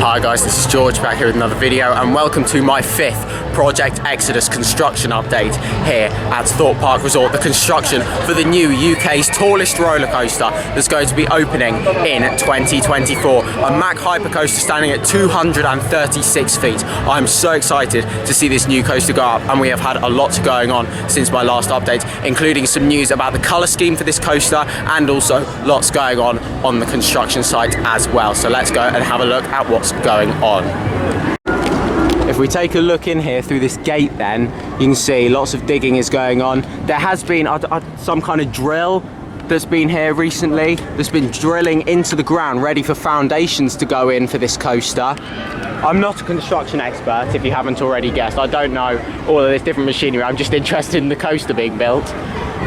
Hi guys, this is George back here with another video, and welcome to my 5th Project Exodus construction update here at Thorpe Park Resort, the construction for the new UK's tallest roller coaster that's going to be opening in 2024. A Mack Hypercoaster standing at 236 feet. I'm so excited to see this new coaster go up, and we have had a lot going on since my last update, including some news about the colour scheme for this coaster and also lots going on the construction site as well. So let's go and have a look at what's going on. If we take a look in here through this gate, then you can see lots of digging is going on. There has been some kind of drill that's been here recently. There's been drilling into the ground ready for foundations to go in for this coaster. I'm not a construction expert, if you haven't already guessed. I don't know all of this different machinery. I'm just interested in the coaster being built.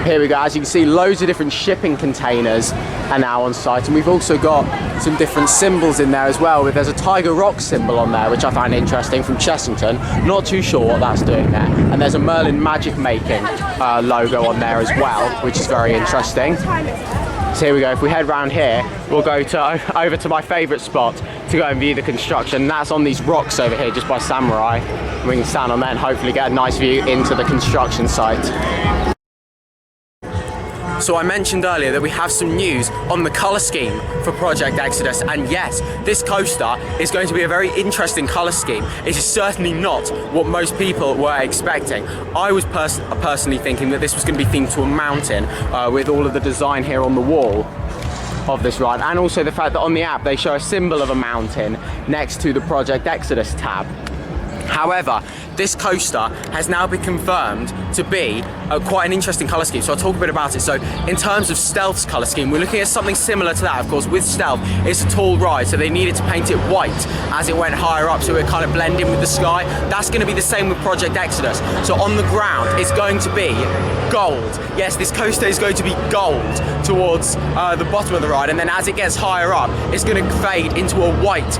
Here we go. As you can see, loads of different shipping containers are now on site, and we've also got some different symbols in there as well. There's a Tiger Rock symbol on there, which I find interesting, from Chessington. Not too sure what that's doing there. And there's a Merlin Magic Making logo on there as well, which is very interesting. So here we go. If we head round here, we'll go over to my favourite spot to go and view the construction. That's on these rocks over here, just by Samurai. We can stand on there and hopefully get a nice view into the construction site. So I mentioned earlier that we have some news on the colour scheme for Project Exodus, and yes, this coaster is going to be a very interesting colour scheme. It is certainly not what most people were expecting. I was personally thinking that this was going to be themed to a mountain, with all of the design here on the wall of this ride, and also the fact that on the app they show a symbol of a mountain next to the Project Exodus tab. However, this coaster has now been confirmed to be quite an interesting colour scheme, so I'll talk a bit about it. So in terms of Stealth's colour scheme, we're looking at something similar to that. Of course, with Stealth, it's a tall ride, so they needed to paint it white as it went higher up, so it kind of blend in with the sky. That's going to be the same with Project Exodus. So on the ground, it's going to be gold. Yes, this coaster is going to be gold towards the bottom of the ride, and then as it gets higher up, it's going to fade into a white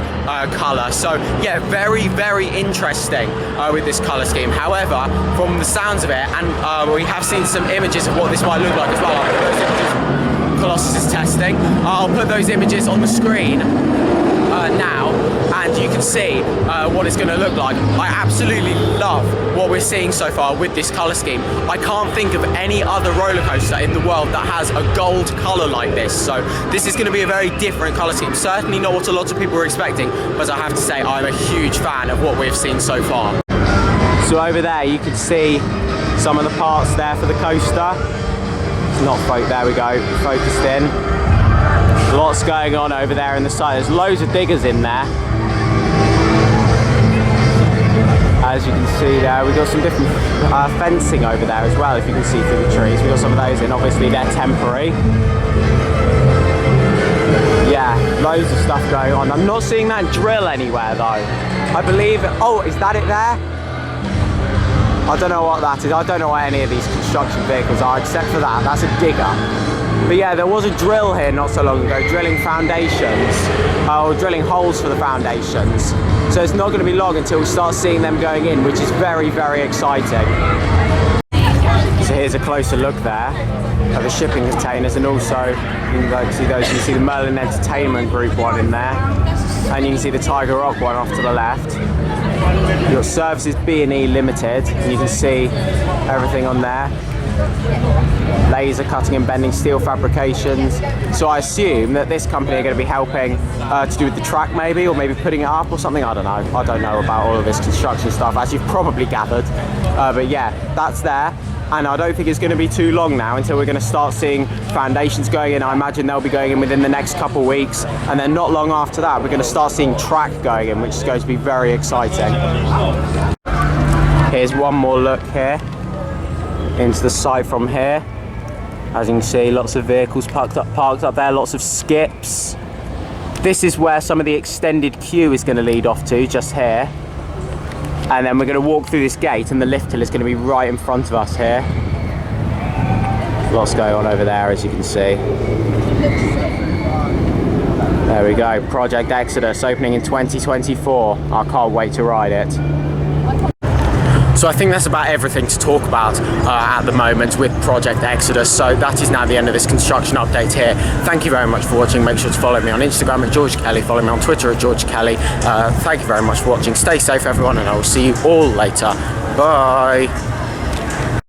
colour. So yeah, very, very interesting with this colour scheme. However, from the sounds of it, and we have seen some images of what this might look like as well. I'll put those images Colossus is testing. I'll put those images on the screen now, and you can see what it's going to look like. I absolutely love what we're seeing so far with this colour scheme. I can't think of any other roller coaster in the world that has a gold colour like this, so this is going to be a very different colour scheme. Certainly not what a lot of people were expecting, but I have to say I'm a huge fan of what we've seen so far. So over there you can see some of the parts there for the coaster. It's not there we go, focused in. Lots going on over there in the side. There's loads of diggers in there. As you can see there, we've got some different fencing over there as well, if you can see through the trees. We've got some of those in, obviously they're temporary. Yeah, loads of stuff going on. I'm not seeing that drill anywhere though. I believe, oh, is that it there? I don't know what that is. I don't know what any of these construction vehicles are, except for that. That's a digger. But yeah, there was a drill here not so long ago, drilling foundations, or drilling holes for the foundations. So it's not going to be long until we start seeing them going in, which is very, very exciting. So here's a closer look there of the shipping containers, and also you can see those. You can see the Merlin Entertainment Group one in there, and you can see the Tiger Rock one off to the left. Your services B&E Limited, and you can see everything on there. Laser cutting and bending steel fabrications. So I assume that this company are going to be helping to do with the track, maybe, or maybe putting it up or something. I don't know. I don't know about all of this construction stuff, as you've probably gathered. But yeah, that's there. And I don't think it's going to be too long now until we're going to start seeing foundations going in. I imagine they'll be going in within the next couple of weeks, and then not long after that we're going to start seeing track going in, which is going to be very exciting. Here's one more look here into the site from here. As you can see, lots of vehicles parked up there, lots of skips. This is where some of the extended queue is going to lead off to, just here. And then we're going to walk through this gate, and the lift hill is going to be right in front of us here. Lots going on over there, as you can see. There we go, Project Exodus opening in 2024. I can't wait to ride it. So I think that's about everything to talk about at the moment with Project Exodus. So that is now the end of this construction update here. Thank you very much for watching. Make sure to follow me on Instagram at George Kelly, follow me on Twitter at George Kelly. Thank you very much for watching. Stay safe everyone, and I will see you all later. Bye.